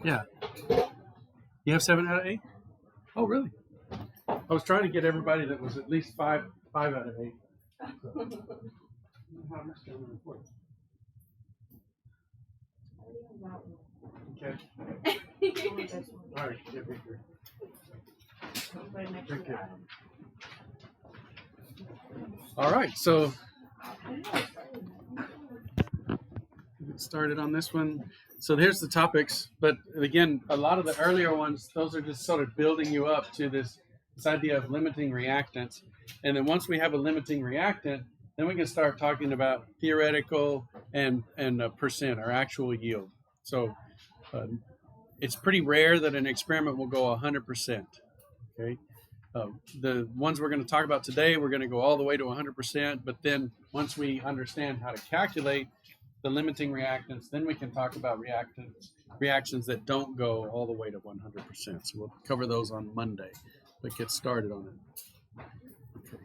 Yeah. You have 7 out of 8? Oh, really? I was trying to get everybody that was at least 5 out of 8. How much do I report? Okay. All right. Yeah, all right. So get started on this one. So here's the topics, but again, a lot of the earlier ones, those are just sort of building you up to this idea of limiting reactants. And then once we have a limiting reactant, then we can start talking about theoretical and percent or actual yield. So it's pretty rare that an experiment will go 100%. Okay. The ones we're going to talk about today, we're going to go all the way to 100%. But then once we understand how to calculate the limiting reactants, then we can talk about reactions that don't go all the way to 100%. So we'll cover those on Monday, but get started on it. Okay.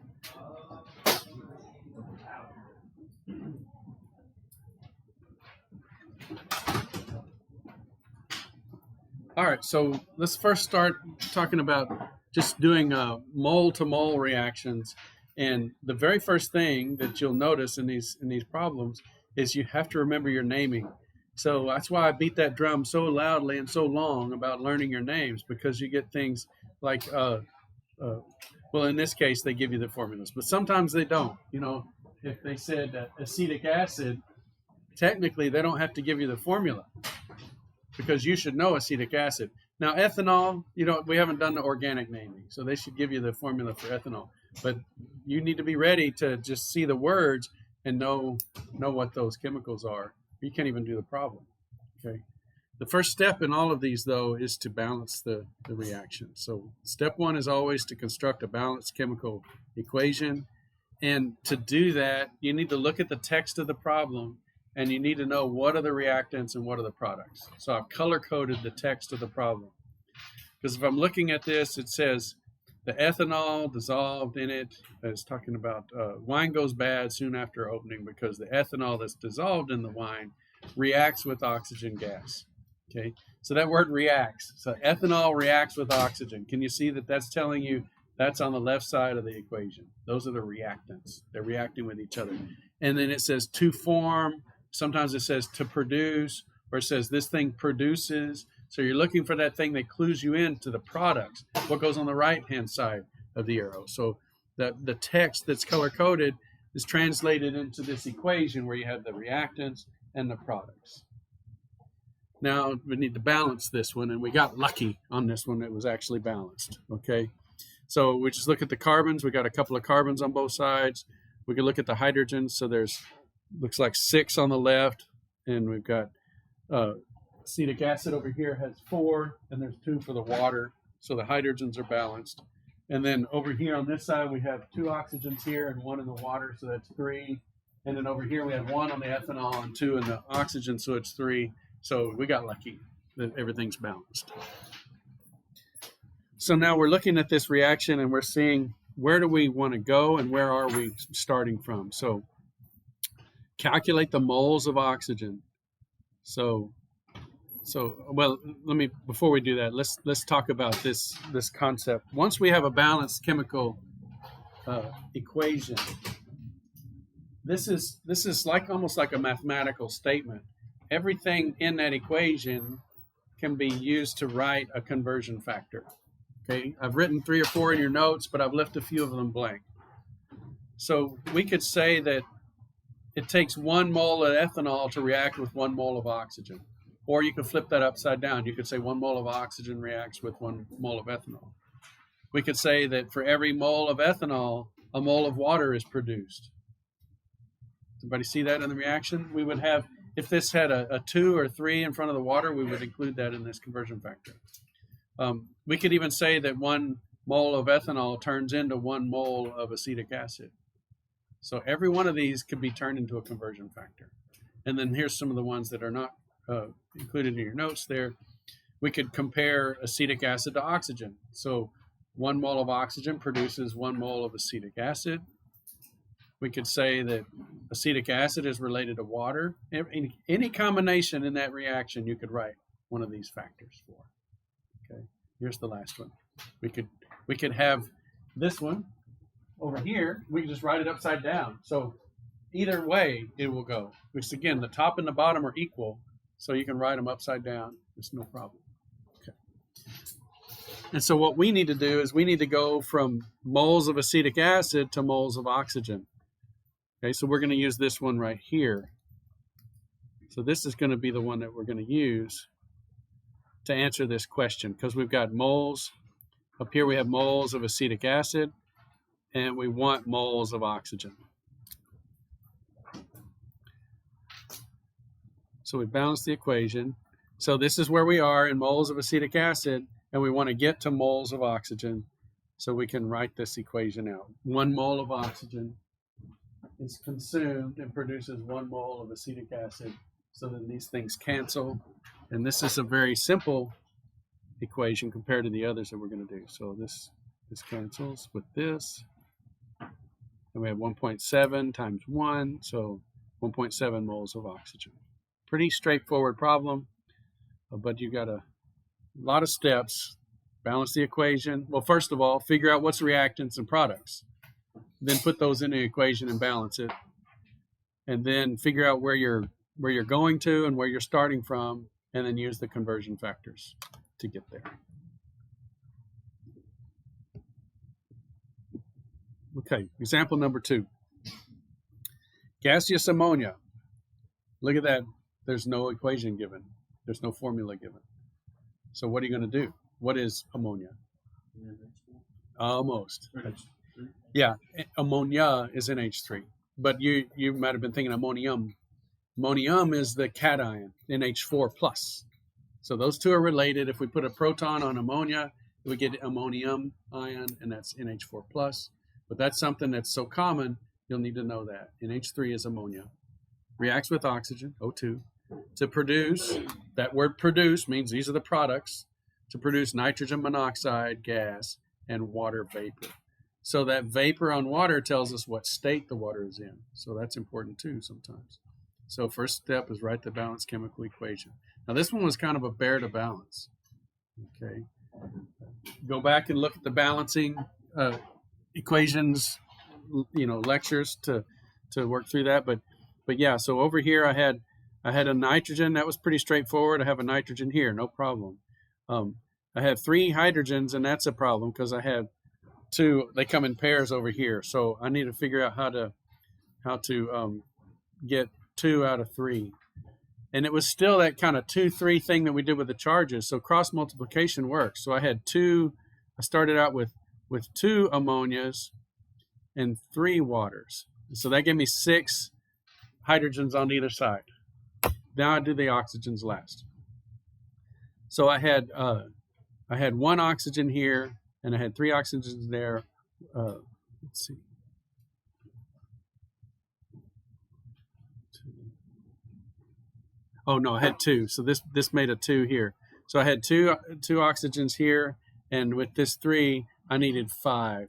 All right, so let's first start talking about just doing mole-to-mole reactions. And the very first thing that you'll notice in these problems is you have to remember your naming. So that's why I beat that drum so loudly and so long about learning your names, because you get things like, well, in this case, they give you the formulas, but sometimes they don't. You know, if they said acetic acid, technically they don't have to give you the formula, because you should know acetic acid. Now, ethanol, we haven't done the organic naming, so they should give you the formula for ethanol. But you need to be ready to just see the words and know what those chemicals are. You can't even do the problem. Okay. The first step in all of these, though, is to balance the reaction. So step one is always to construct a balanced chemical equation. And to do that, you need to look at the text of the problem, and you need to know what are the reactants and what are the products. So I've color-coded the text of the problem. Because if I'm looking at this, it says the ethanol dissolved in it is talking about wine goes bad soon after opening because the ethanol that's dissolved in the wine reacts with oxygen gas. Okay, so that word reacts. So ethanol reacts with oxygen. Can you see that that's telling you that's on the left side of the equation? Those are the reactants. They're reacting with each other. And then it says to form. Sometimes it says to produce, or it says this thing produces. So you're looking for that thing that clues you into the products, what goes on the right-hand side of the arrow. So the text that's color-coded is translated into this equation where you have the reactants and the products. Now we need to balance this one, and we got lucky on this one. It was actually balanced, okay? So we just look at the carbons. We got a couple of carbons on both sides. We can look at the hydrogens. So there's looks like 6 on the left, and we've got acetic acid over here has 4, and there's 2 for the water, so the hydrogens are balanced. And then over here on this side we have 2 oxygens here and 1 in the water, so that's 3. And then over here we have 1 on the ethanol and 2 in the oxygen, so it's 3. So we got lucky that everything's balanced. So now we're looking at this reaction and we're seeing where do we want to go and where are we starting from. So calculate the moles of oxygen. So well, before we do that, let's talk about this concept. Once we have a balanced chemical equation, this is like almost like a mathematical statement. Everything in that equation can be used to write a conversion factor. Okay, I've written 3 or 4 in your notes, but I've left a few of them blank. So we could say that it takes 1 mole of ethanol to react with 1 mole of oxygen. Or you could flip that upside down. You could say 1 mole of oxygen reacts with 1 mole of ethanol. We could say that for every mole of ethanol, a mole of water is produced. Everybody see that in the reaction? We would have, if this had a 2 or 3 in front of the water, we would include that in this conversion factor. We could even say that 1 mole of ethanol turns into 1 mole of acetic acid. So every one of these could be turned into a conversion factor. And then here's some of the ones that are not included in your notes there. We could compare acetic acid to oxygen. So 1 mole of oxygen produces 1 mole of acetic acid. We could say that acetic acid is related to water. Any combination in that reaction, you could write one of these factors for. Okay, here's the last one. We could have this one over here. We can just write it upside down. So either way, it will go. Which again, the top and the bottom are equal, so you can write them upside down. It's no problem. Okay. And so what we need to do is we need to go from moles of acetic acid to moles of oxygen. Okay, so we're going to use this one right here. So this is going to be the one that we're going to use to answer this question, because we've got moles. Up here we have moles of acetic acid, and we want moles of oxygen. So we balance the equation. So this is where we are in moles of acetic acid, and we want to get to moles of oxygen. So we can write this equation out. 1 mole of oxygen is consumed and produces 1 mole of acetic acid. So then these things cancel. And this is a very simple equation compared to the others that we're going to do. So this cancels with this. And we have 1.7 times 1, so 1.7 moles of oxygen. Pretty straightforward problem, but you got a lot of steps. Balance the equation. Well, first of all, figure out what's reactants and products. Then put those in the equation and balance it. And then figure out where you're going to and where you're starting from, and then use the conversion factors to get there. Okay, example number 2. Gaseous ammonia. Look at that. There's no equation given. There's no formula given. So what are you going to do? What is ammonia? Almost. Yeah, ammonia is NH3. But you might have been thinking ammonium. Ammonium is the cation, NH4+. So those two are related. If we put a proton on ammonia, we get ammonium ion, and that's NH4+. But that's something that's so common, you'll need to know that. NH3 is ammonia. Reacts with oxygen, O2, to produce, that word produce means these are the products, to produce nitrogen monoxide gas and water vapor. So that vapor on water tells us what state the water is in. So that's important too sometimes. So first step is write the balanced chemical equation. Now this one was kind of a bear to balance. Okay. Go back and look at the balancing equations, lectures to work through that. But yeah, so over here I had a nitrogen. That was pretty straightforward. I have a nitrogen here, no problem. I have 3 hydrogens, and that's a problem because I have 2. They come in pairs over here. So I need to figure out how to get 2 out of 3. And it was still that kind of 2-3 thing that we did with the charges. So cross multiplication works. So I had 2. I started out with 2 ammonias and 3 waters. So that gave me 6 hydrogens on either side. Now I do the oxygens last. So I had 1 oxygen here, and I had 3 oxygens there. Let's see. 2. Oh no, I had 2. So this made a 2 here. So I had two oxygens here, and with this 3, I needed 5.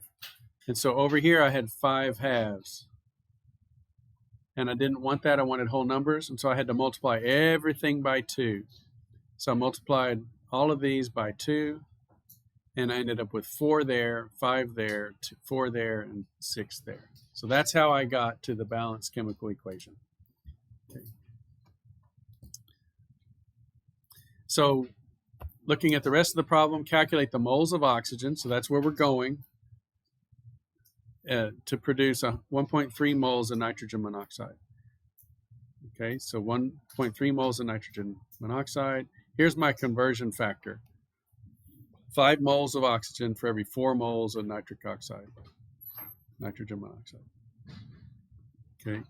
And so over here I had 5 halves. And I didn't want that. I wanted whole numbers. And so I had to multiply everything by 2. So I multiplied all of these by 2. And I ended up with 4 there, 5 there, 4 there, and 6 there. So that's how I got to the balanced chemical equation. Okay. So looking at the rest of the problem, calculate the moles of oxygen. So that's where we're going. To produce 1.3 moles of nitrogen monoxide. Okay, so 1.3 moles of nitrogen monoxide. Here's my conversion factor. 5 moles of oxygen for every 4 moles of nitric oxide, nitrogen monoxide. Okay,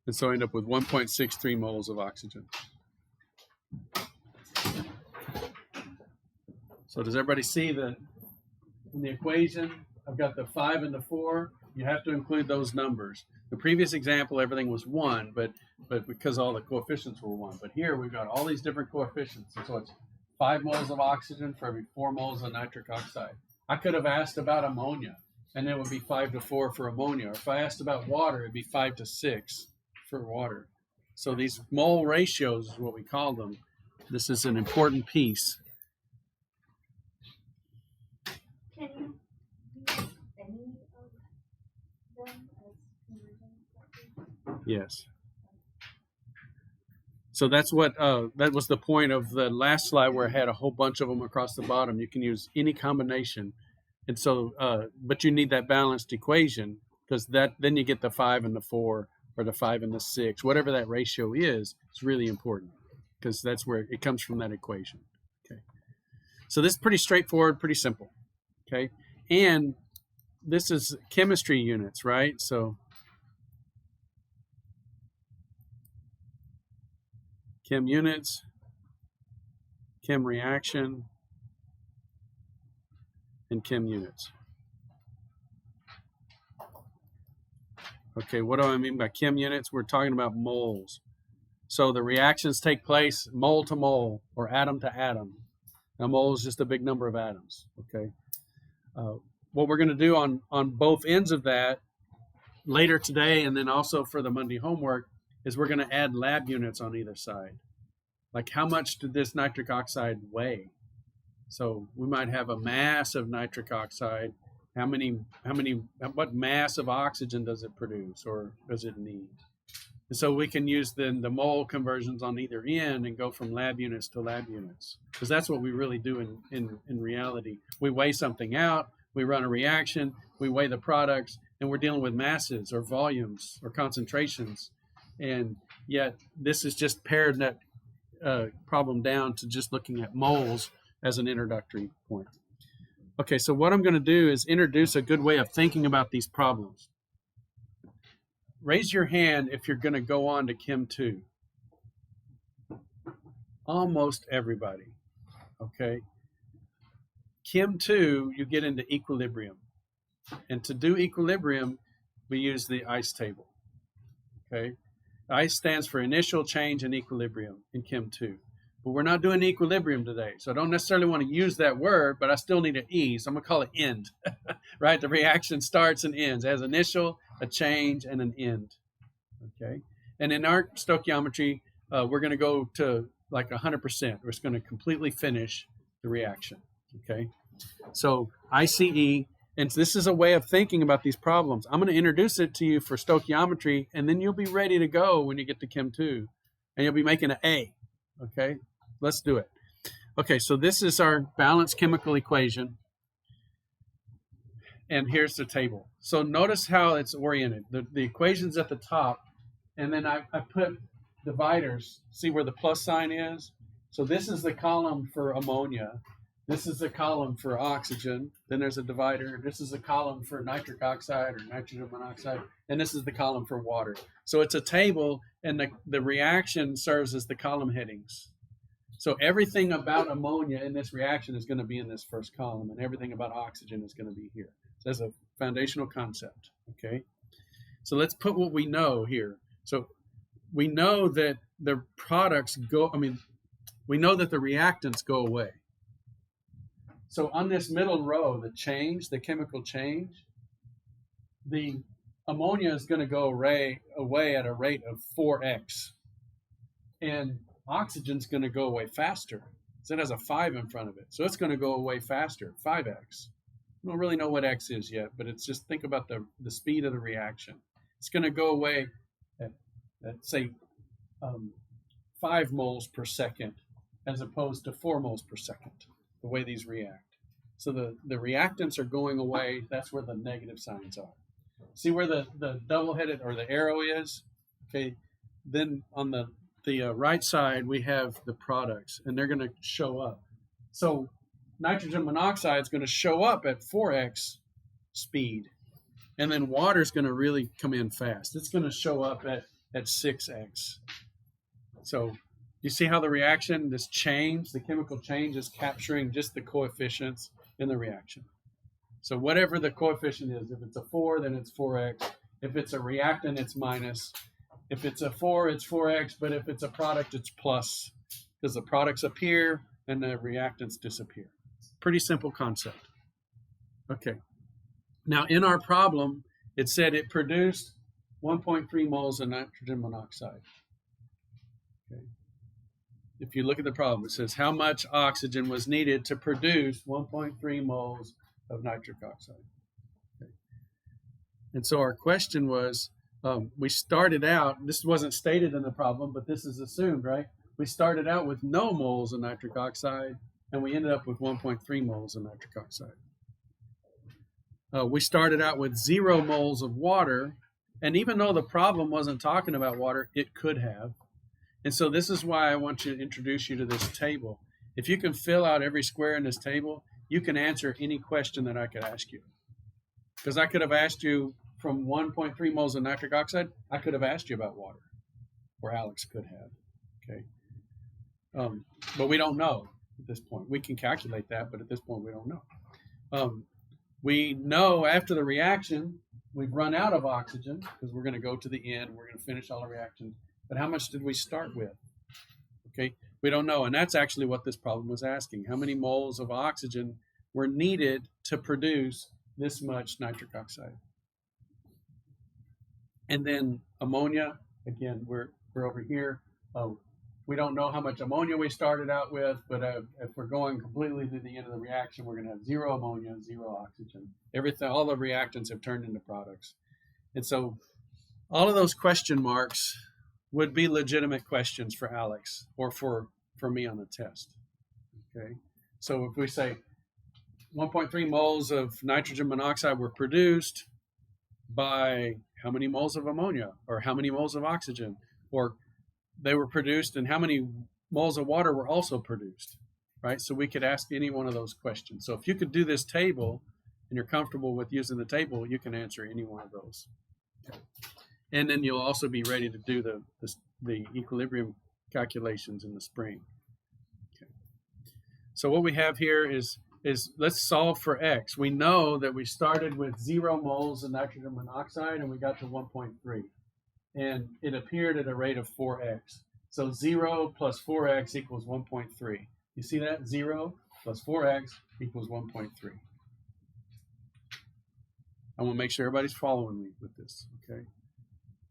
and so I end up with 1.63 moles of oxygen. So does everybody see in the equation? I've got the 5 and the 4. You have to include those numbers. The previous example, everything was 1, but because all the coefficients were 1. But here we've got all these different coefficients. And so it's 5 moles of oxygen for every 4 moles of nitric oxide. I could have asked about ammonia. and it would be 5 to 4 for ammonia. Or if I asked about water, it'd be 5 to 6 for water. So these mole ratios is what we call them. This is an important piece. Can you use any of them as conversion factors? Yes. So that's what that was the point of the last slide, where I had a whole bunch of them across the bottom. You can use any combination, and so but you need that balanced equation, because then you get the 5 and the 4, or the 5 and the 6, whatever that ratio is. It's really important, because that's where it comes from, that equation. Okay. So this is pretty straightforward, pretty simple. Okay, and this is chemistry units, right? So chem units, chem reaction, and chem units. Okay, what do I mean by chem units? We're talking about moles. So the reactions take place mole to mole, or atom to atom. Now, mole is just a big number of atoms. Okay. What we're going to do on both ends of that later today, and then also for the Monday homework, is we're going to add lab units on either side. Like, how much did this nitric oxide weigh? So we might have a mass of nitric oxide. What mass of oxygen does it produce, or does it need? And so we can use then the mole conversions on either end and go from lab units to lab units, because that's what we really do in reality. We weigh something out, we run a reaction, we weigh the products, and we're dealing with masses or volumes or concentrations. And yet this is just pared that problem down to just looking at moles as an introductory point. Okay, so what I'm going to do is introduce a good way of thinking about these problems. Raise your hand if you're going to go on to Chem 2. Almost everybody. Okay. Chem 2, you get into equilibrium. And to do equilibrium, we use the ICE table. Okay. ICE stands for initial change in equilibrium in Chem 2. But we're not doing equilibrium today. So I don't necessarily want to use that word, but I still need an E. So I'm going to call it end. Right? The reaction starts and ends. It has initial, a change, and an end. Okay. And in our stoichiometry, we're going to go to like 100%. We're just going to completely finish the reaction. Okay. So ICE, and this is a way of thinking about these problems. I'm going to introduce it to you for stoichiometry, and then you'll be ready to go when you get to Chem 2, and you'll be making an A. Okay. Let's do it. Okay. So this is our balanced chemical equation. And here's the table. So notice how it's oriented. The equation's at the top, and then I put dividers. See where the plus sign is? So this is the column for ammonia. This is the column for oxygen. Then there's a divider. This is the column for nitric oxide or nitrogen monoxide. And this is the column for water. So it's a table, and the reaction serves as the column headings. So everything about ammonia in this reaction is going to be in this first column, and everything about oxygen is going to be here. So that's a foundational concept. Okay. So let's put what we know here. So we know that the products we know that the reactants go away. So on this middle row, the chemical change, the ammonia is going to go away at a rate of 4x. And oxygen's going to go away faster. So it has a 5 in front of it. So it's going to go away faster, 5x. We don't really know what x is yet, but it's just think about the speed of the reaction. It's going to go away at say, 5 moles per second, as opposed to 4 moles per second, the way these react. So the reactants are going away. That's where the negative signs are. See where the double-headed or the arrow is? Okay. Then on the right side, we have the products, and they're going to show up. So nitrogen monoxide is going to show up at 4x speed, and then water is going to really come in fast. It's going to show up at 6x. So you see how the reaction, this change, the chemical change, is capturing just the coefficients in the reaction. So whatever the coefficient is, if it's a 4, then it's 4x. If it's a reactant, it's minus. If it's a 4, it's 4x. But if it's a product, it's plus, because the products appear and the reactants disappear. Pretty simple concept. Okay. Now, in our problem, it said it produced 1.3 moles of nitrogen monoxide. Okay. If you look at the problem, it says how much oxygen was needed to produce 1.3 moles of nitric oxide. Okay. And so our question was, we started out, this wasn't stated in the problem, but this is assumed, right? We started out with no moles of nitric oxide, and we ended up with 1.3 moles of nitric oxide. We started out with 0 moles of water, and even though the problem wasn't talking about water, it could have. And so this is why I want to introduce you to this table. If you can fill out every square in this table, you can answer any question that I could ask you. Because I could have asked you from 1.3 moles of nitric oxide, I could have asked you about water, or Alex could have. Okay. But we don't know at this point. We can calculate that, but at this point we don't know. We know after the reaction, we've run out of oxygen because we're going to go to the end. We're going to finish all the reactions. But how much did we start with? Okay, we don't know. And that's actually what this problem was asking. How many moles of oxygen were needed to produce this much nitric oxide? And then ammonia, again, we're over here. We don't know how much ammonia we started out with, but if we're going completely to the end of the reaction, we're going to have 0 ammonia, 0 oxygen. Everything, all the reactants have turned into products. And so all of those question marks would be legitimate questions for Alex or for me on the test. Okay, so if we say 1.3 moles of nitrogen monoxide were produced by how many moles of ammonia, or how many moles of oxygen, or they were produced and how many moles of water were also produced, right? So we could ask any one of those questions. So if you could do this table and you're comfortable with using the table, you can answer any one of those. Okay. And then you'll also be ready to do the equilibrium calculations in the spring. Okay. So what we have here is let's solve for X. We know that we started with 0 moles of nitrogen monoxide and we got to 1.3. And it appeared at a rate of 4x. So 0 plus 4x equals 1.3. You see that? 0 plus 4x equals 1.3. I want to make sure everybody's following me with this, okay?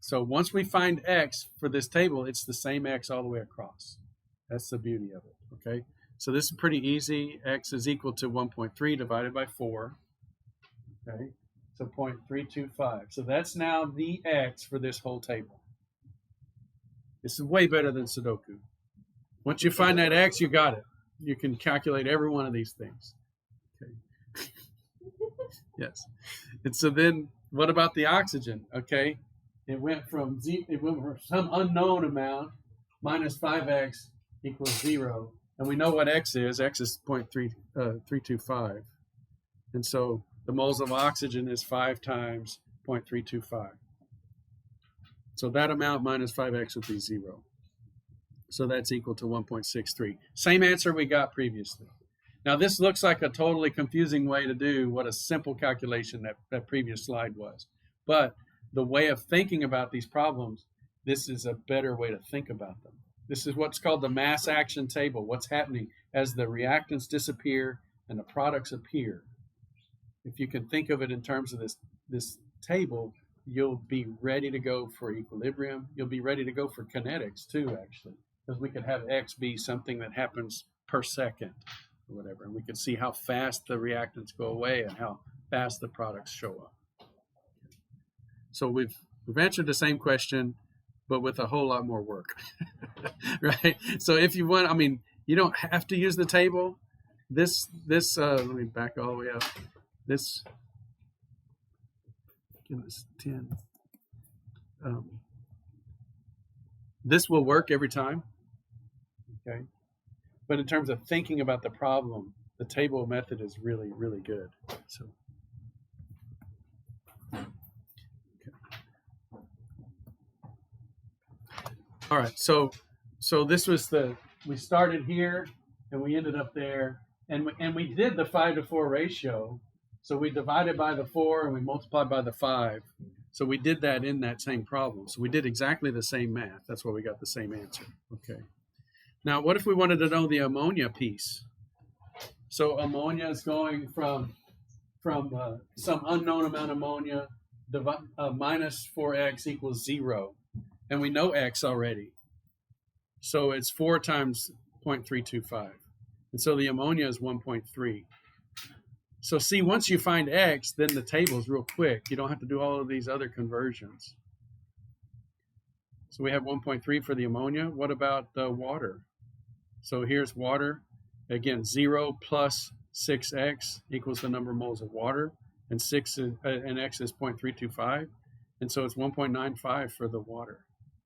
So once we find x for this table, it's the same x all the way across. That's the beauty of it, okay? So this is pretty easy. X is equal to 1.3 divided by 4, okay? So 0.325. So that's now the x for this whole table. This is way better than Sudoku. Once you find that x, you got it. You can calculate every one of these things. Okay. Yes. And so then what about the oxygen? Okay. It went from some unknown amount minus 5x equals 0. And we know what x is. X is 0.325. And so the moles of oxygen is 5 times 0.325. So that amount minus 5x would be 0. So that's equal to 1.63. Same answer we got previously. Now this looks like a totally confusing way to do what a simple calculation that previous slide was. But the way of thinking about these problems, this is a better way to think about them. This is what's called the mass action table. What's happening as the reactants disappear and the products appear. If you can think of it in terms of this table, you'll be ready to go for equilibrium. You'll be ready to go for kinetics too, actually, because we could have X be something that happens per second or whatever, and we can see how fast the reactants go away and how fast the products show up. So we've answered the same question, but with a whole lot more work, right? So if you want, I mean, you don't have to use the table. This let me back all the way up. This, give this 10. This will work every time, okay? But in terms of thinking about the problem, the table method is really, really good. So, okay. All right, so this was we started here and we ended up there, and we did the 5-to-4 ratio. So we divided by the 4 and we multiplied by the 5. So we did that in that same problem. So we did exactly the same math. That's why we got the same answer. Okay. Now, what if we wanted to know the ammonia piece? So ammonia is going from from some unknown amount of ammonia, minus 4x equals 0. And we know x already. So it's 4 times 0.325. And so the ammonia is 1.3. So see, once you find x, then the table is real quick. You don't have to do all of these other conversions. So we have 1.3 for the ammonia. What about the water? So here's water. Again, 0 plus 6x equals the number of moles of water, and and x is 0.325, and so it's 1.95 for the water.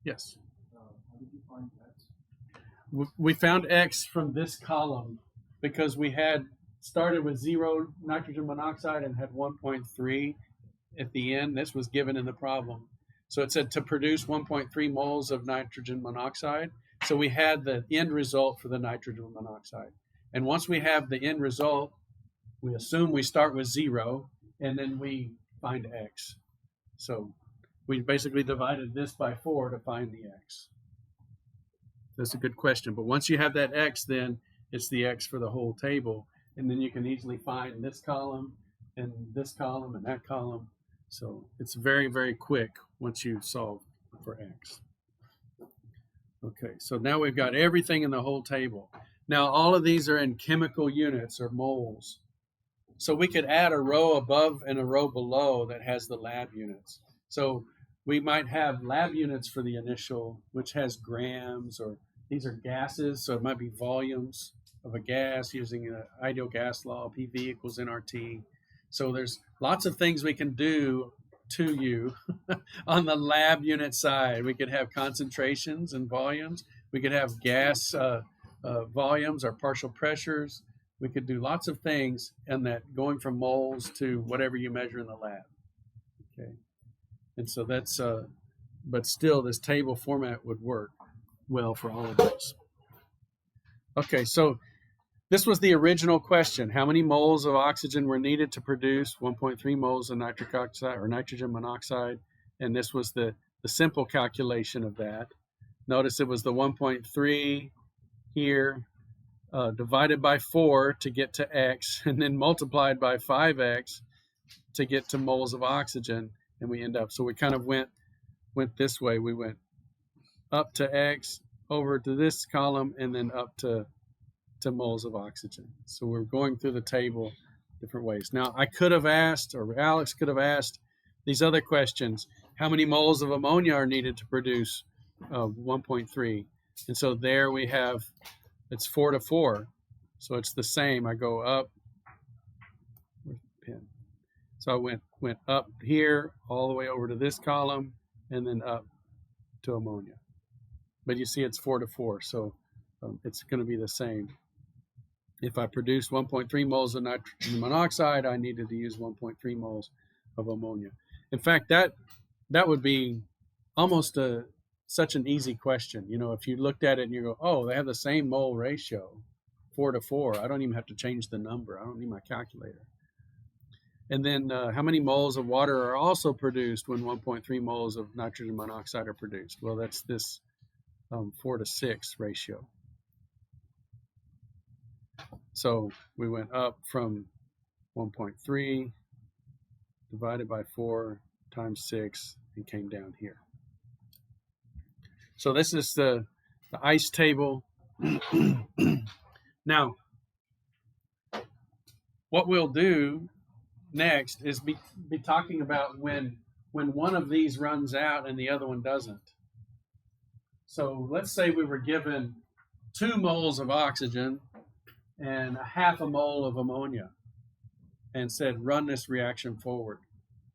Yes. How did you find x? We found x from this column because we had started with 0 nitrogen monoxide and had 1.3 at the end. This was given in the problem. So it said to produce 1.3 moles of nitrogen monoxide. So we had the end result for the nitrogen monoxide. And once we have the end result, we assume we start with 0, and then we find x. So we basically divided this by 4 to find the x. That's a good question. But once you have that x, then it's the x for the whole table. And then you can easily find this column and this column and that column. So it's very, very quick once you solve for x. Okay, so now we've got everything in the whole table. Now all of these are in chemical units or moles. So we could add a row above and a row below that has the lab units. So we might have lab units for the initial, which has grams, or these are gases, so it might be volumes of a gas using an ideal gas law, PV equals nRT. So there's lots of things we can do to you on the lab unit side. We could have concentrations and volumes. We could have gas volumes or partial pressures. We could do lots of things in that, going from moles to whatever you measure in the lab. Okay, and so that's, but still this table format would work well for all of those. Okay, so this was the original question. How many moles of oxygen were needed to produce 1.3 moles of nitric oxide or nitrogen monoxide? And this was the simple calculation of that. Notice it was the 1.3 here divided by 4 to get to x, and then multiplied by 5x to get to moles of oxygen, and we end up, so we kind of went this way. We went up to x, over to this column, and then up to moles of oxygen. So we're going through the table different ways. Now I could have asked, or Alex could have asked these other questions. How many moles of ammonia are needed to produce 1.3? And so there we have, it's 4 to 4. So it's the same. I go up, where's the pen? So I went up here all the way over to this column and then up to ammonia. But you see it's 4 to 4. So it's going to be the same. If I produced 1.3 moles of nitrogen monoxide, I needed to use 1.3 moles of ammonia. In fact, that would be almost such an easy question. You know, if you looked at it and you go, oh, they have the same mole ratio, 4 to 4. I don't even have to change the number. I don't need my calculator. And then how many moles of water are also produced when 1.3 moles of nitrogen monoxide are produced? Well, that's this 4 to 6 ratio. So we went up from 1.3 divided by 4 times 6 and came down here. So this is the ice table. Now, what we'll do next is be talking about when one of these runs out and the other one doesn't. So let's say we were given 2 moles of oxygen and a half a mole of ammonia and said, run this reaction forward.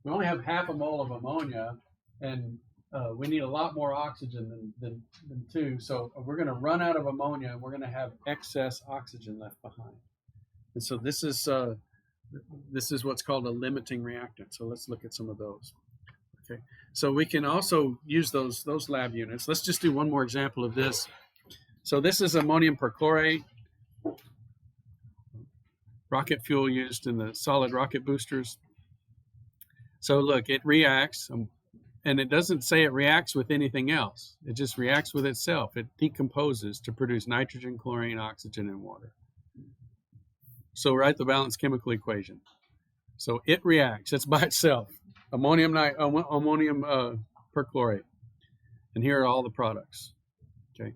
We only have half a mole of ammonia, and we need a lot more oxygen than 2. So we're going to run out of ammonia, and we're going to have excess oxygen left behind. And so this is what's called a limiting reactant. So let's look at some of those. Okay. So we can also use those lab units. Let's just do one more example of this. So this is ammonium perchlorate, rocket fuel used in the solid rocket boosters. So look, it reacts, and it doesn't say it reacts with anything else. It just reacts with itself. It decomposes to produce nitrogen, chlorine, oxygen, and water. So write the balanced chemical equation. So it reacts. It's by itself. Ammonium perchlorate. And here are all the products. Okay,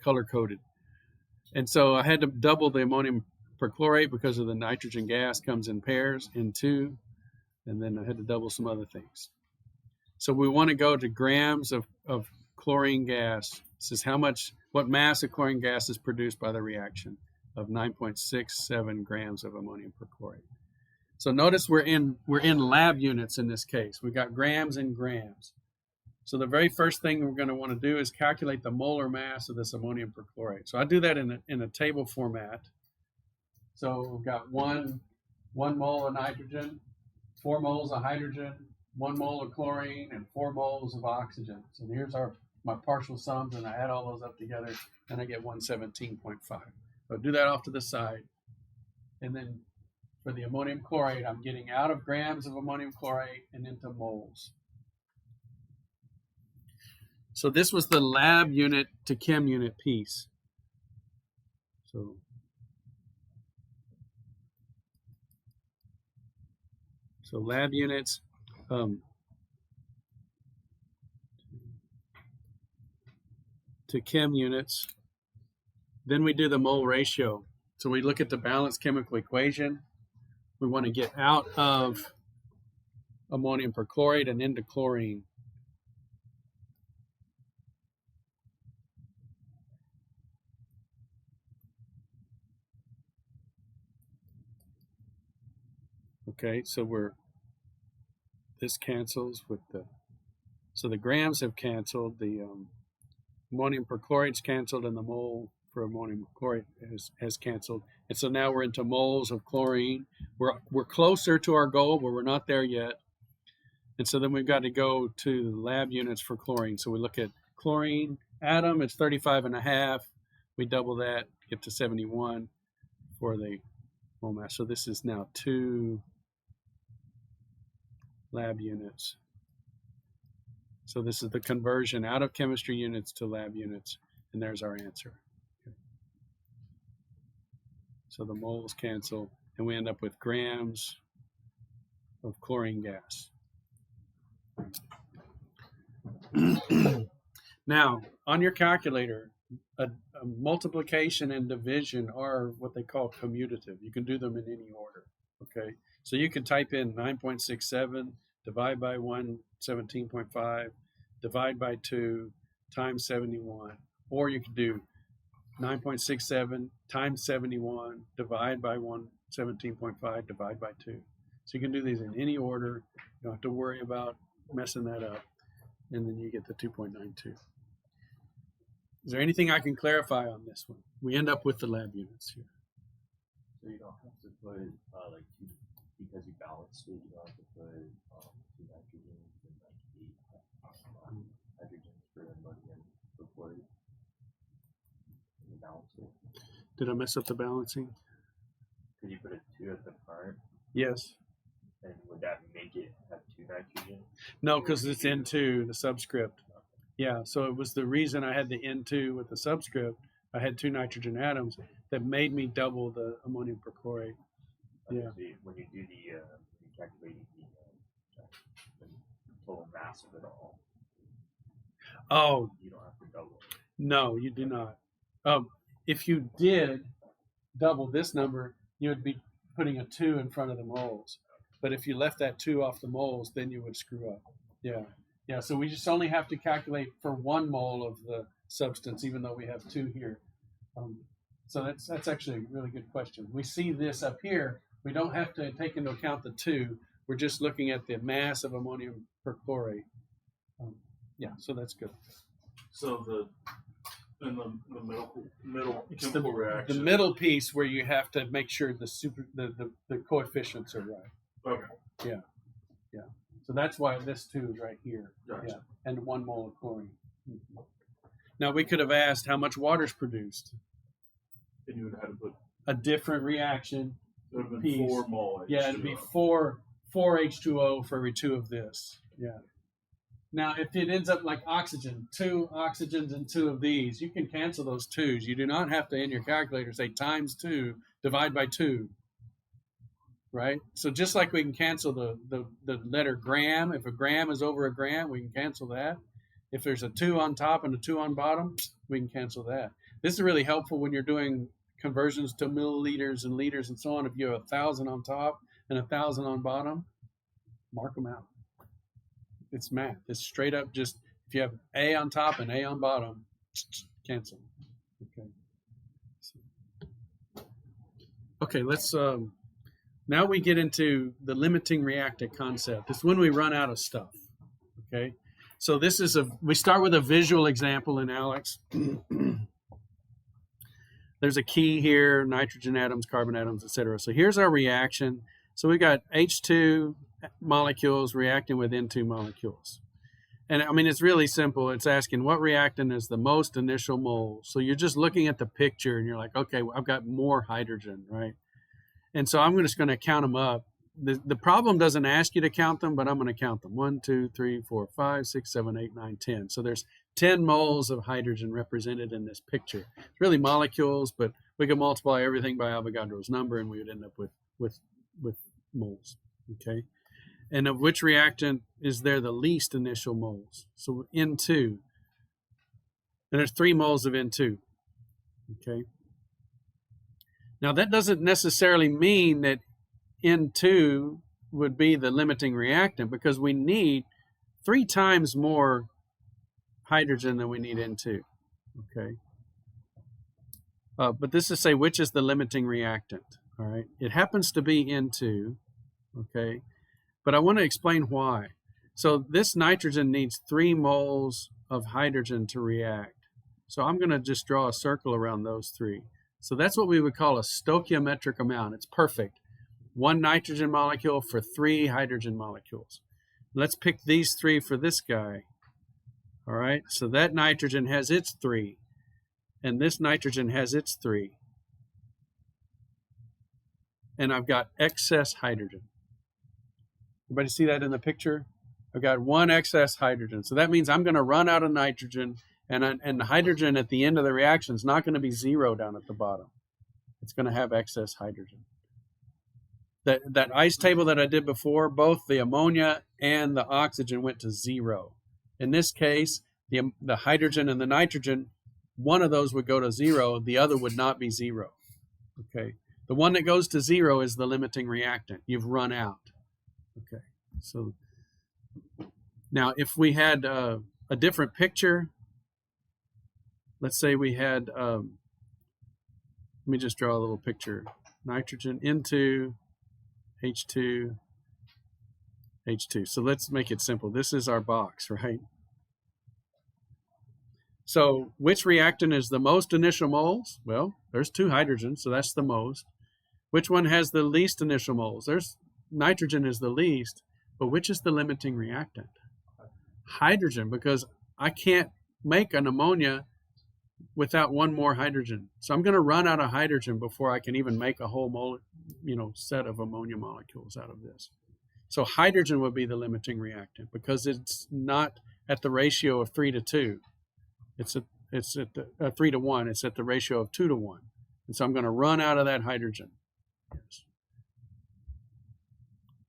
color coded. And so I had to double the ammonium perchlorate because of the nitrogen gas comes in pairs in two, and then I had to double some other things. So we want to go to grams of chlorine gas. This is what mass of chlorine gas is produced by the reaction of 9.67 grams of ammonium perchlorate. So notice we're in lab units in this case. We've got grams and grams. So the very first thing we're going to want to do is calculate the molar mass of this ammonium perchlorate. So I do that in a table format. So we've got one mole of nitrogen, 4 moles of hydrogen, 1 mole of chlorine, and 4 moles of oxygen. So here's my partial sums, and I add all those up together, and I get 117.5. So do that off to the side. And then for the ammonium chlorate, I'm getting out of grams of ammonium chlorate and into moles. So this was the lab unit to chem unit piece. So lab units to chem units. Then we do the mole ratio. So we look at the balanced chemical equation. We want to get out of ammonium perchlorate and into chlorine. Okay, so this cancels with so the grams have canceled, the ammonium perchlorate's canceled, and the mole for ammonium chlorate has canceled. And so now we're into moles of chlorine. We're closer to our goal, but we're not there yet. And so then we've got to go to lab units for chlorine. So we look at chlorine atom, it's 35.5. We double that, get to 71 for the mole mass. So this is now 2 lab units. So this is the conversion out of chemistry units to lab units, and there's our answer. Okay. So the moles cancel, and we end up with grams of chlorine gas. Now, on your calculator, a multiplication and division are what they call commutative. You can do them in any order, okay? So you can type in 9.67, divide by 117.5, divide by 2, times 71. Or you can do 9.67 times 71, divide by 117.5, divide by 2. So you can do these in any order. You don't have to worry about messing that up. And then you get the 2.92. Is there anything I can clarify on this one? We end up with the lab units here. So you don't have to put like two, because you balance it, you don't have to put 2 nitrogens and like 8 hydrogens for ammonium perchlorate. You balance it. Did I mess up the balancing? Could you put a 2 at the front? Yes. And would that make it have 2 nitrogen? No, because it's N2, the subscript. Yeah, so it was the reason I had the N2 with the subscript. I had 2 nitrogen atoms that made me double the ammonium perchlorate. Yeah. So when you do the calculating the total mass of it all, Oh, you don't have to double it. no, you do not. If you did double this number, you would be putting a 2 in front of the moles. But if you left that 2 off the moles, then you would screw up. Yeah. Yeah, so we just only have to calculate for 1 mole of the substance, even though we have 2 here. So that's actually a really good question. We see this up here. We don't have to take into account the 2. We're just looking at the mass of ammonium perchlorate. Yeah, so that's good. So the middle It's chemical reaction. the middle piece where you have to make sure the coefficients are right. Okay. Yeah. So that's why this 2 is right here. Gotcha. Yeah, and 1 mole of chlorine. Mm-hmm. Now we could have asked how much water is produced. And you would have to put. A different reaction. It would have piece. been 4 mole. Yeah, it'd be 4 H2O for every 2 of this. Yeah. Now, if it ends up like oxygen, 2 oxygens and 2 of these, you can cancel those 2's. You do not have to, in your calculator, say times 2, divide by 2. right? So just like we can cancel the letter gram, if a gram is over a gram, we can cancel that. If there's a 2 on top and a 2 on bottom, we can cancel that. This is really helpful when you're doing conversions to milliliters and liters and so on. If you have 1,000 on top and 1,000 on bottom, mark them out. It's math. It's straight up just, if you have A on top and A on bottom, cancel. Okay. Okay, let's, now we get into the limiting reactant concept. It's when we run out of stuff, okay? So this is we start with a visual example in Alex. There's a key here, nitrogen atoms, carbon atoms, etc. So here's our reaction. So we got H2 molecules reacting with N2 molecules. And I mean, it's really simple. It's asking what reactant is the most initial moles. So you're just looking at the picture and you're like, okay, I've got more hydrogen, right? And so I'm just going to count them up. The problem doesn't ask you to count them, but I'm going to count them. 1, 2, 3, 4, 5, 6, 7, 8, 9, 10. So there's 10 moles of hydrogen represented in this picture. It's really molecules, but we can multiply everything by Avogadro's number and we would end up with moles, okay? And of which reactant is there the least initial moles? So N2. And there's 3 moles of N2, okay? Now that doesn't necessarily mean that N2 would be the limiting reactant because we need 3 times more hydrogen than we need N2, okay? But this is say which is the limiting reactant, all right? It happens to be N2, okay? But I want to explain why. So this nitrogen needs 3 moles of hydrogen to react. So I'm going to just draw a circle around those 3. So that's what we would call a stoichiometric amount. It's perfect. 1 nitrogen molecule for 3 hydrogen molecules. Let's pick these 3 for this guy. All right, so that nitrogen has its 3, and this nitrogen has its 3. And I've got excess hydrogen. Everybody see that in the picture? I've got 1 excess hydrogen. So that means I'm going to run out of nitrogen, and the hydrogen at the end of the reaction is not going to be 0 down at the bottom. It's going to have excess hydrogen. That ice table that I did before, both the ammonia and the oxygen went to 0. In this case, the hydrogen and the nitrogen, one of those would go to 0, the other would not be 0. Okay. The one that goes to 0 is the limiting reactant. You've run out. Okay. So now if we had a different picture, let's say we had, let me just draw a little picture. Nitrogen into H2, H2. So let's make it simple. This is our box, right? So which reactant is the most initial moles? Well, there's 2 hydrogens, so that's the most. Which one has the least initial moles? There's nitrogen is the least, but which is the limiting reactant? Hydrogen, because I can't make an ammonia without 1 more hydrogen. So I'm going to run out of hydrogen before I can even make a whole set of ammonia molecules out of this. So hydrogen would be the limiting reactant because it's not at the ratio of 3 to 2. It's at 3 to 1. It's at the ratio of 2 to 1. And so I'm going to run out of that hydrogen. Yes.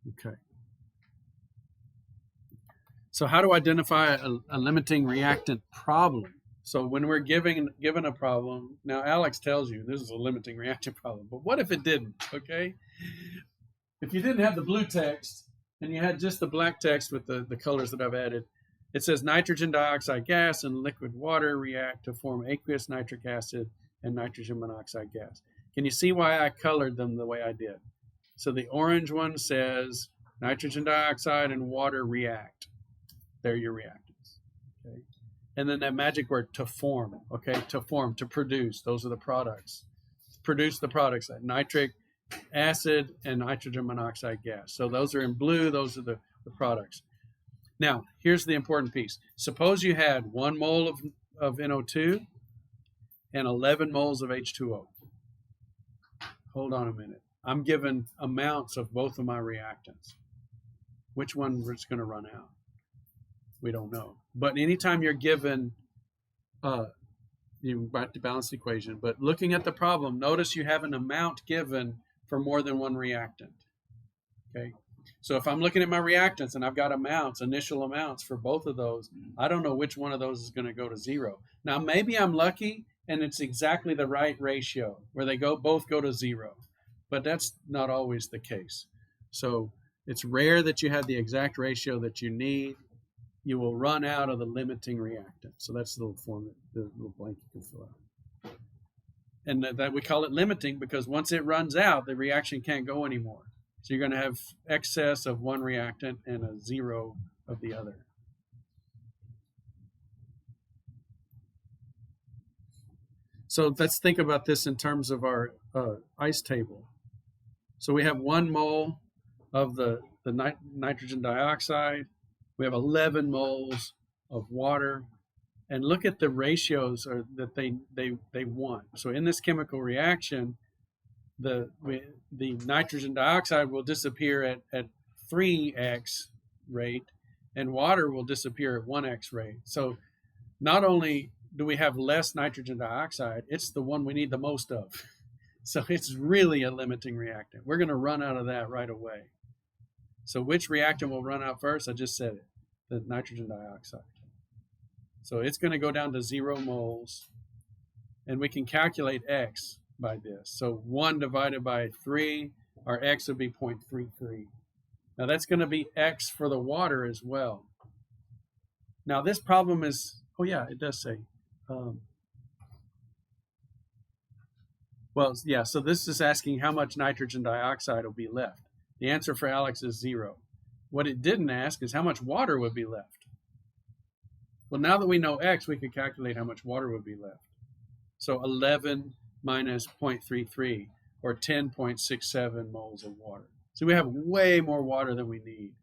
Okay. So how to identify a limiting reactant problem? So when we're given a problem, now Alex tells you this is a limiting reactant problem, but what if it didn't, okay? If you didn't have the blue text and you had just the black text with the colors that I've added, it says nitrogen dioxide gas and liquid water react to form aqueous nitric acid and nitrogen monoxide gas. Can you see why I colored them the way I did? So the orange one says nitrogen dioxide and water react. They're your reactants. Okay. And then that magic word to form, okay, to form, to produce. Those are the products. Produce the products, that nitric acid and nitrogen monoxide gas. So those are in blue, those are the products. Now, here's the important piece. Suppose you had 1 mole of NO2 and 11 moles of H2O. Hold on a minute. I'm given amounts of both of my reactants. Which one is going to run out? We don't know. But anytime you're given, you have to balance the equation. But looking at the problem, notice you have an amount given for more than one reactant. Okay. So if I'm looking at my reactants and I've got amounts, initial amounts for both of those, I don't know which one of those is going to go to 0. Now maybe I'm lucky and it's exactly the right ratio where they both go to 0, but that's not always the case. So it's rare that you have the exact ratio that you need. You will run out of the limiting reactant. So that's the little form, the little blank you can fill out. And that we call it limiting because once it runs out, the reaction can't go anymore. So you're going to have excess of one reactant and a 0 of the other. So let's think about this in terms of our ice table. So we have 1 mole of the nitrogen dioxide. We have 11 moles of water. And look at the ratios that they want. So in this chemical reaction, the nitrogen dioxide will disappear at 3x rate, and water will disappear at 1x rate. So not only do we have less nitrogen dioxide, it's the one we need the most of. So it's really a limiting reactant. We're going to run out of that right away. So which reactant will run out first? I just said it, the nitrogen dioxide. So it's going to go down to 0 moles, and we can calculate X by this. So 1 divided by 3, our X would be 0.33. Now that's going to be X for the water as well. Now this problem is, oh yeah, it does say. Well, yeah, so this is asking how much nitrogen dioxide will be left. The answer for Alex is 0. What it didn't ask is how much water would be left. Well, now that we know X, we can calculate how much water would be left. So 11 minus 0.33, or 10.67 moles of water. So we have way more water than we need.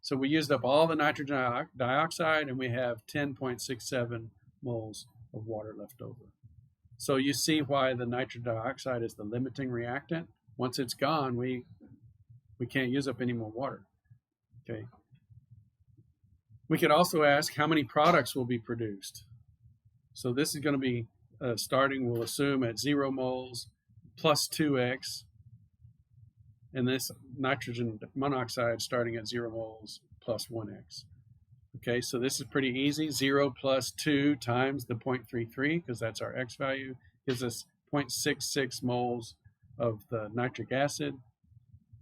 So we used up all the nitrogen dioxide, and we have 10.67 moles of water left over. So you see why the nitrogen dioxide is the limiting reactant. Once it's gone, we can't use up any more water. Okay. We could also ask how many products will be produced. So this is going to be starting, we'll assume, at 0 moles plus 2x, and this nitrogen monoxide starting at 0 moles plus 1x. Okay, so this is pretty easy. 0 plus 2 times the 0.33, because that's our x value, gives us 0.66 moles of the nitric acid.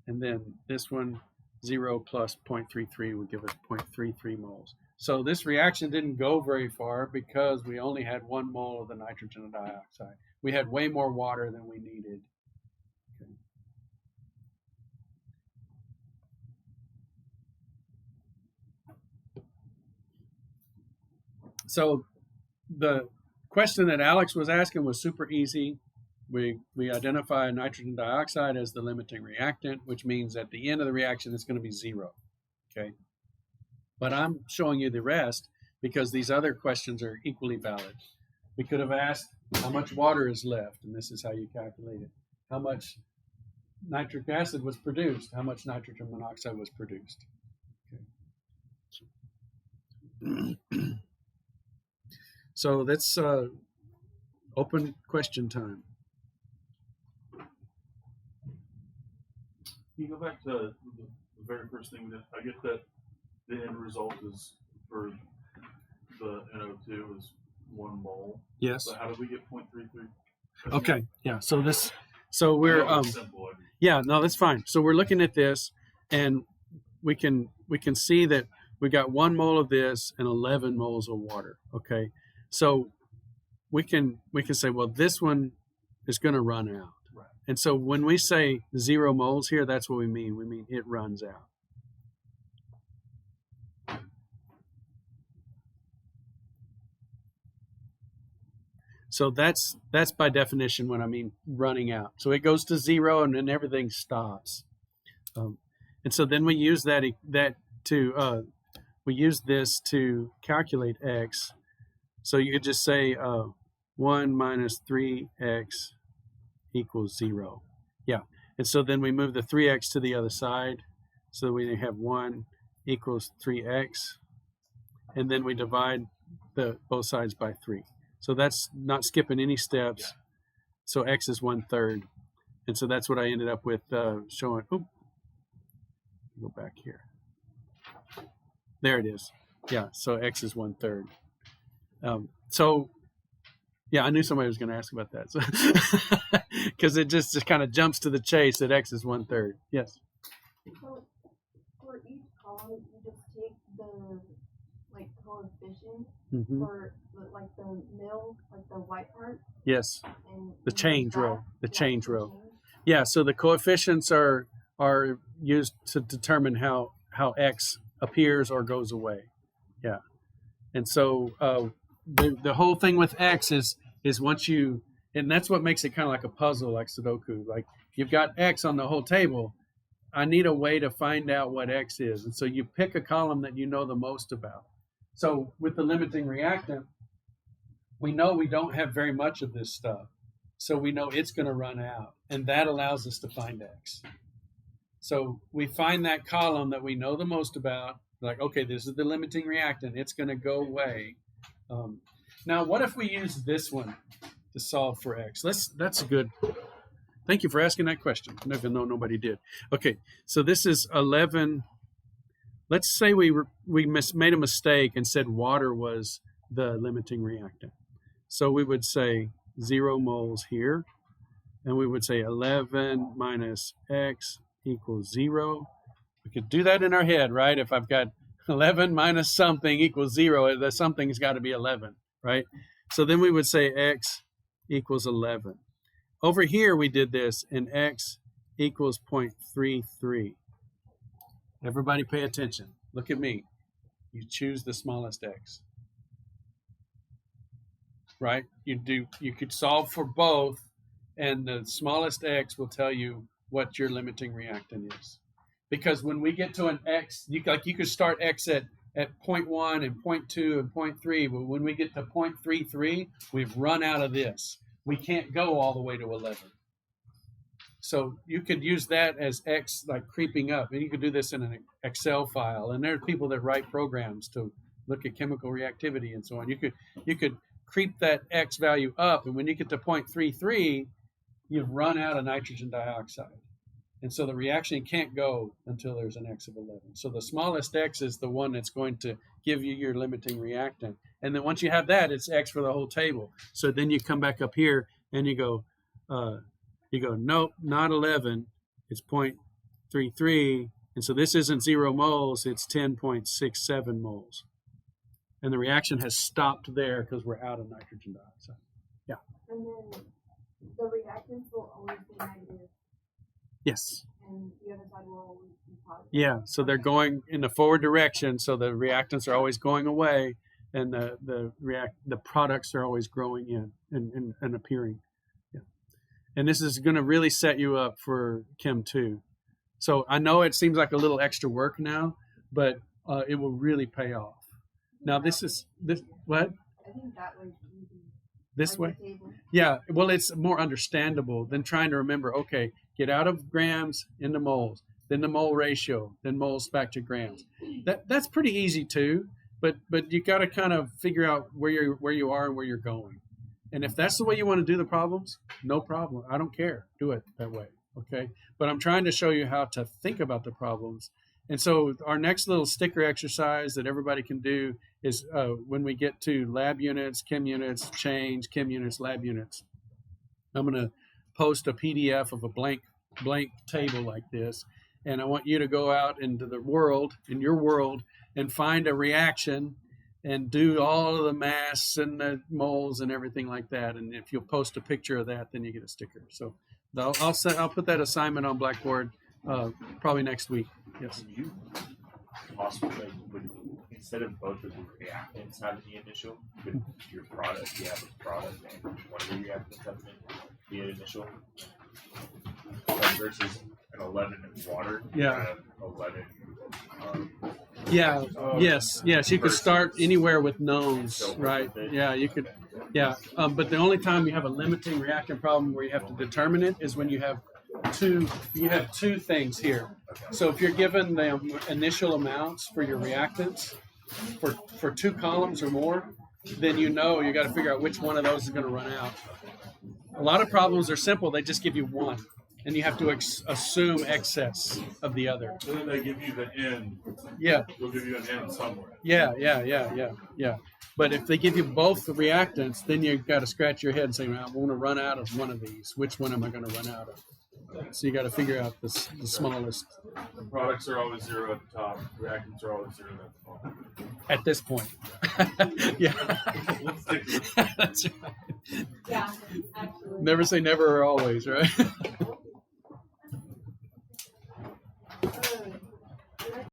And then this one, 0 plus 0.33 would give us 0.33 moles. So this reaction didn't go very far because we only had 1 mole of the nitrogen dioxide. We had way more water than we needed. Okay. So the question that Alex was asking was super easy. We identify nitrogen dioxide as the limiting reactant, which means at the end of the reaction, it's going to be 0. Okay. But I'm showing you the rest because these other questions are equally valid. We could have asked how much water is left, and this is how you calculate it. How much nitric acid was produced? How much nitrogen monoxide was produced? Okay. So that's open question time. Can you go back to the very first thing that I get that the end result is for the NO2 is 1 mole. Yes. But how do we get 0.33? Okay. Yeah. So we're simple. yeah, no, that's fine. So we're looking at this, and we can see that we got 1 mole of this and 11 moles of water. Okay. So we can say, well, this one is going to run out. Right. And so when we say 0 moles here, that's what we mean. We mean it runs out. So that's by definition what I mean running out. So it goes to 0 and then everything stops. And so then we use we use this to calculate X. So you could just say 1 minus 3x equals 0. Yeah. And so then we move the 3x to the other side. So we have 1 equals 3x. And then we divide both sides by 3. So that's not skipping any steps. Yeah. So x is 1/3. And so that's what I ended up with showing. Oh, Go back here. There it is. Yeah, so X is 1/3. So, yeah, I knew somebody was going to ask about that. So, because it just kind of jumps to the chase that X is 1/3. Yes. So for each column, you just take the like coefficient Mm-hmm. for like the middle, like the white part, Yes. and The you change use that- row. The yeah, change the row. change. Yeah, so the coefficients are used to determine how X appears or goes away. Yeah. And so the whole thing with X is once you, and that's what makes it kind of like a puzzle, like Sudoku. Like you've got X on the whole table. I need a way to find out what X is. And so you pick a column that you know the most about. So with the limiting reactant, we know we don't have very much of this stuff. So we know it's going to run out. And that allows us to find X. So we find that column that we know the most about. Like, okay, this is the limiting reactant. It's going to go away. Now, what if we use this one to solve for X? That's a good. Thank you for asking that question, even though nobody did. Okay, so this is 11. Let's say we made a mistake and said water was the limiting reactant. So we would say 0 moles here, and we would say 11 minus X equals 0. We could do that in our head, right? If I've got 11 minus something equals 0, the something's got to be 11, right? So then we would say X equals 11. Over here, we did this, and X equals 0.33. Everybody pay attention. Look at me. You choose the smallest X. Right? You could solve for both, and the smallest X will tell you what your limiting reactant is. Because when we get to an X, you could start X at 0.1 and 0.2 and 0.3, but when we get to 0.33, we've run out of this. We can't go all the way to 11. So you could use that as X like creeping up, and you could do this in an Excel file. And there are people that write programs to look at chemical reactivity and so on. You could creep that X value up, and when you get to 0.33, you've run out of nitrogen dioxide. And so the reaction can't go until there's an X of 11. So the smallest X is the one that's going to give you your limiting reactant. And then once you have that, it's X for the whole table. So then you come back up here and you go, nope, not 11. It's 0.33. And so this isn't 0 moles, it's 10.67 moles. And the reaction has stopped there because we're out of nitrogen dioxide. Yeah. And then the reactants will always be negative, Yes. and the other side will always be positive. Yeah. So they're going in the forward direction. So the reactants are always going away, and the products are always growing in and appearing. Yeah. And this is going to really set you up for Chem 2. So I know it seems like a little extra work now, but it will really pay off. Now this what? I think that was easy. This way? Like the table. Yeah, well, it's more understandable than trying to remember, okay, get out of grams into moles, then the mole ratio, then moles back to grams. That's pretty easy too, but you got to kind of figure out where you are and where you're going. And if that's the way you want to do the problems, no problem. I don't care. Do it that way, okay? But I'm trying to show you how to think about the problems. And so our next little sticker exercise that everybody can do is when we get to lab units, chem units, change, chem units, lab units. I'm going to post a PDF of a blank table like this, and I want you to go out into the world, in your world, and find a reaction and do all of the mass and the moles and everything like that. And if you'll post a picture of that, then you get a sticker. So I'll put that assignment on Blackboard probably next week. Yes. Can you possibly, instead of both of the reactants having the initial, could your product, you have a product and one of the reactants having the initial, versus an 11 in water? Yeah. 11. Yeah. Yes. You could start anywhere with knowns, right? Yeah. You could. Yeah. But the only time you have a limiting reactant problem where you have to determine it is when you have two things here. So if you're given the initial amounts for your reactants for 2 columns or more, then you got to figure out which one of those is going to run out. A lot of problems are simple. They just give you one. and you have to assume excess of the other. And then they give you the N. Yeah, They'll give you an N somewhere. yeah. But if they give you both the reactants, then you've got to scratch your head and say, well, I want to run out of one of these. Which one am I going to run out of? So you got to figure out the smallest The products are always 0 at the top. Reactants are always 0 at the bottom. at this point. Yeah. Let's stick with it. That's right. Yeah, actually. Never say never or always, right?